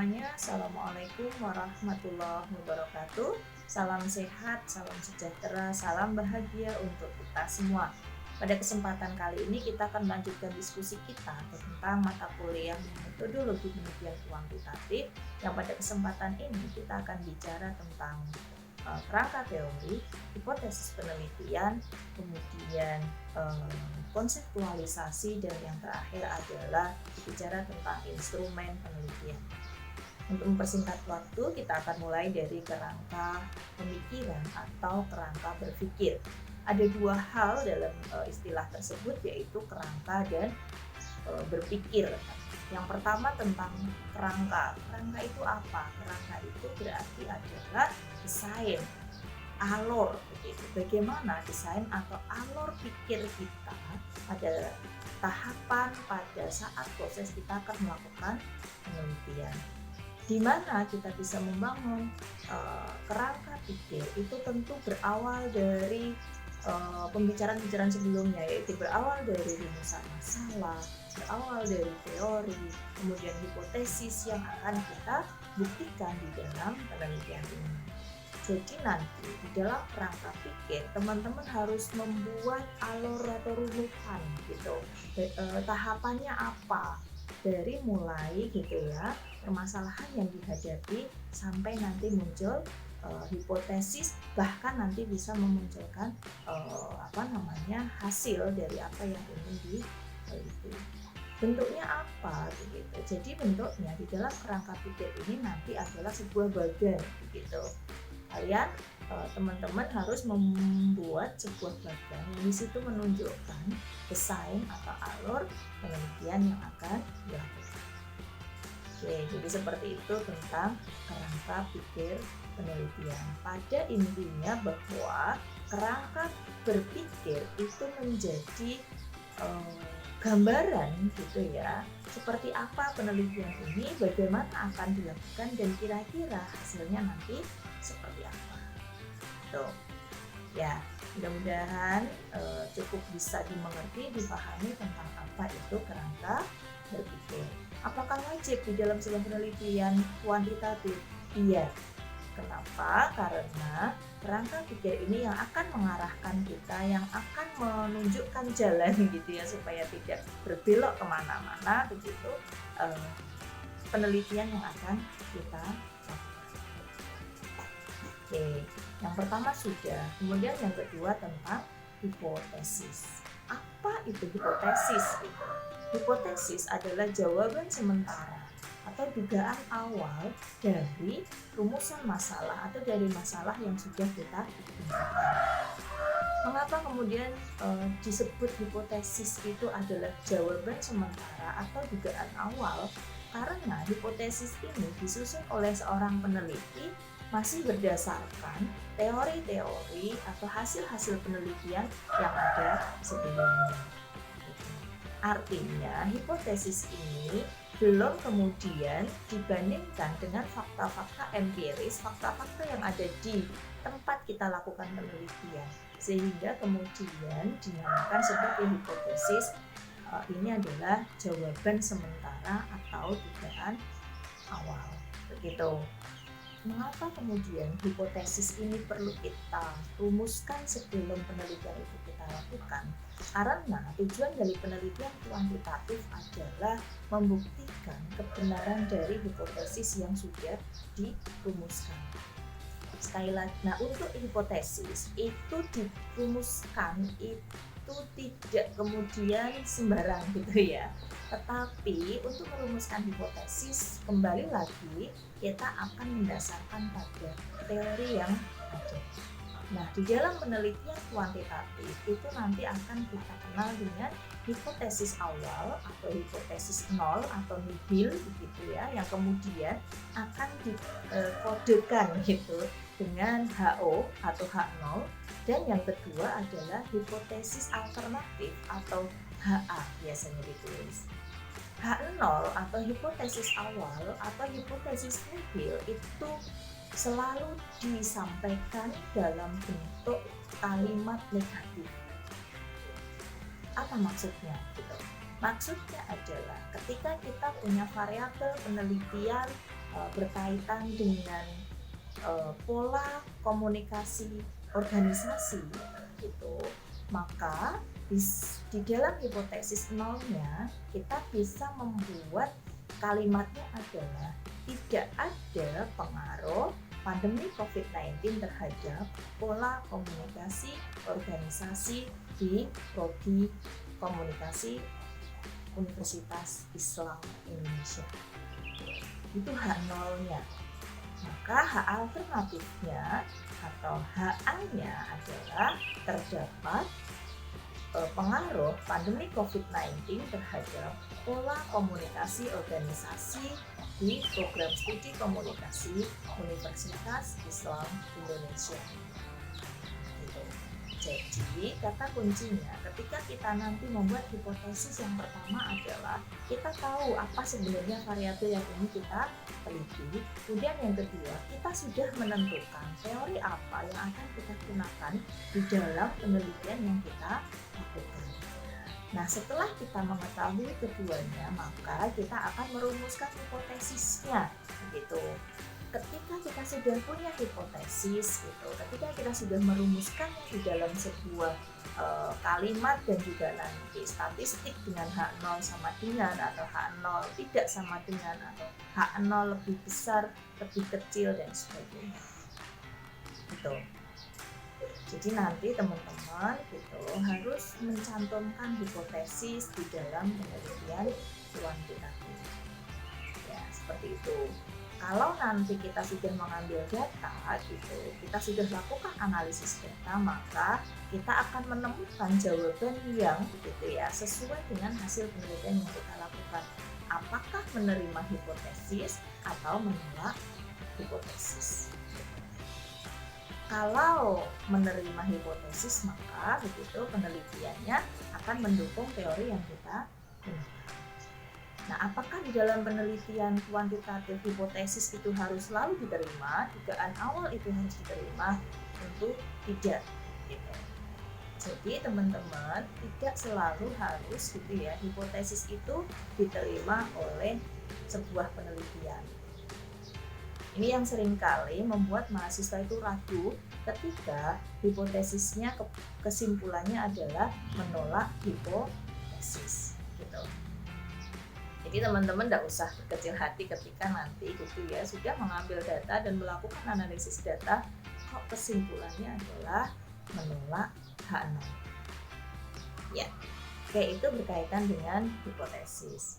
semuanya, Assalamualaikum warahmatullahi wabarakatuh. Salam sehat, salam sejahtera, salam bahagia untuk kita semua. Pada kesempatan kali ini kita akan melanjutkan diskusi kita tentang mata kuliah metodologi penelitian kuantitatif, yang pada kesempatan ini kita akan bicara tentang kerangka teori, hipotesis penelitian, kemudian konseptualisasi, dan yang terakhir adalah bicara tentang instrumen penelitian. Untuk mempersingkat waktu, kita akan mulai dari kerangka pemikiran atau kerangka berpikir. Ada dua hal dalam istilah tersebut, yaitu kerangka dan berpikir. Yang pertama tentang kerangka. Kerangka itu apa? Kerangka itu berarti adalah desain, alur begitu. Bagaimana desain atau alur pikir kita pada tahapan pada saat proses kita akan melakukan penelitian. Di mana kita bisa membangun kerangka pikir itu tentu berawal dari pembicaraan-pembicaraan sebelumnya, yaitu berawal dari rumusan masalah, berawal dari teori, kemudian hipotesis yang akan kita buktikan di dalam penelitian ini. Jadi nanti di dalam kerangka pikir teman-teman harus membuat alur atau runutan gitu. Tahapannya apa? Dari mulai gitu ya, permasalahan yang dihadapi sampai nanti muncul hipotesis, bahkan nanti bisa memunculkan hasil dari apa yang ingin diteliti. Bentuknya apa begitu. Jadi bentuknya di dalam kerangka pikir ini nanti adalah sebuah bagan begitu. Kalian teman-teman harus membuat sebuah bagan yang di situ menunjukkan desain atau alur penelitian yang akan dilakukan. Oke, jadi seperti itu tentang kerangka pikir penelitian. Pada intinya bahwa kerangka berpikir itu menjadi gambaran gitu ya, seperti apa penelitian ini, bagaimana akan dilakukan, dan kira-kira hasilnya nanti seperti apa. Tuh ya, mudah-mudahan cukup bisa dimengerti, dipahami tentang apa itu kerangka berpikir. Apakah wajib di dalam sebuah penelitian kuantitatif? Iya. Kenapa? Karena kerangka pikir ini yang akan mengarahkan kita, yang akan menunjukkan jalan gitu ya, supaya tidak berbelok kemana-mana begitu penelitian yang akan kita lakukan. Oke, yang pertama sudah. Kemudian yang kedua tentang hipotesis. Apa itu hipotesis? Hipotesis adalah jawaban sementara atau dugaan awal dari rumusan masalah atau dari masalah yang sudah kita timbulkan. Mengapa kemudian disebut hipotesis itu adalah jawaban sementara atau dugaan awal? Karena hipotesis ini disusun oleh seorang peneliti masih berdasarkan teori-teori atau hasil-hasil penelitian yang ada sebelumnya. Artinya hipotesis ini belum kemudian dibandingkan dengan fakta-fakta empiris, fakta-fakta yang ada di tempat kita lakukan penelitian, sehingga kemudian dinamakan sebagai hipotesis. Ini adalah jawaban sementara atau dugaan awal. Begitu. Mengapa kemudian hipotesis ini perlu kita rumuskan sebelum penelitian itu kita lakukan? Karena tujuan dari penelitian kuantitatif adalah membuktikan kebenaran dari hipotesis yang sudah dirumuskan. Sekali lagi, nah untuk hipotesis itu dirumuskan itu tidak kemudian sembarang gitu ya. Tetapi untuk merumuskan hipotesis, kembali lagi kita akan mendasarkan pada teori yang ada. Nah, di dalam penelitian kuantitatif itu nanti akan kita kenal dengan hipotesis awal atau hipotesis nol atau nihil begitu ya, yang kemudian akan dikodekan gitu dengan HO atau H0, dan yang kedua adalah hipotesis alternatif atau HA biasanya ditulis. H0 atau hipotesis awal atau hipotesis nihil itu selalu disampaikan dalam bentuk kalimat negatif. Apa maksudnya? Gitu. Maksudnya adalah ketika kita punya variabel penelitian berkaitan dengan pola komunikasi organisasi gitu, maka di dalam hipotesis nolnya kita bisa membuat kalimatnya adalah tidak ada pengaruh pandemi COVID-19 terhadap pola komunikasi organisasi di Prodi Komunikasi Universitas Islam Indonesia. Itu hak nolnya. Maka hak alternatifnya atau HA-nya adalah terdapat pengaruh pandemi COVID-19 terhadap pola komunikasi organisasi di program studi komunikasi Universitas Islam Indonesia. Gitu. Jadi kata kuncinya ketika kita nanti membuat hipotesis yang pertama adalah kita tahu apa sebenarnya variabel yang ini kita teliti. Kemudian yang kedua, kita sudah menentukan teori apa yang akan kita gunakan di dalam penelitian yang kita lakukan. Nah, setelah kita mengetahui keduanya, maka kita akan merumuskan hipotesisnya, gitu. Ketika kita sudah punya hipotesis, gitu, ketika kita sudah merumuskannya di dalam sebuah kalimat dan juga nanti statistik dengan H0 sama dengan atau H0 tidak sama dengan atau H0 lebih besar, lebih kecil dan sebagainya. Gitu. Jadi nanti teman-teman gitu harus mencantumkan hipotesis di dalam penelitian kuantitatif. Ya, seperti itu. Kalau nanti kita sudah mengambil data gitu, kita sudah lakukan analisis data, maka kita akan menemukan jawaban yang gitu ya sesuai dengan hasil penelitian yang kita lakukan. Apakah menerima hipotesis atau menolak hipotesis? Kalau menerima hipotesis, maka begitu penelitiannya akan mendukung teori yang kita gunakan. Nah, apakah di dalam penelitian kuantitatif hipotesis itu harus selalu diterima? Dugaan awal itu harus diterima? Tentu tidak. Gitu. Jadi teman-teman tidak selalu harus gitu ya hipotesis itu diterima oleh sebuah penelitian. Ini yang seringkali membuat mahasiswa itu ragu ketika hipotesisnya kesimpulannya adalah menolak hipotesis. Gitu. Jadi teman-teman tidak usah berkecil hati ketika nanti gitu ya sudah mengambil data dan melakukan analisis data kok kesimpulannya adalah menolak H0. Ya, kayak itu berkaitan dengan hipotesis.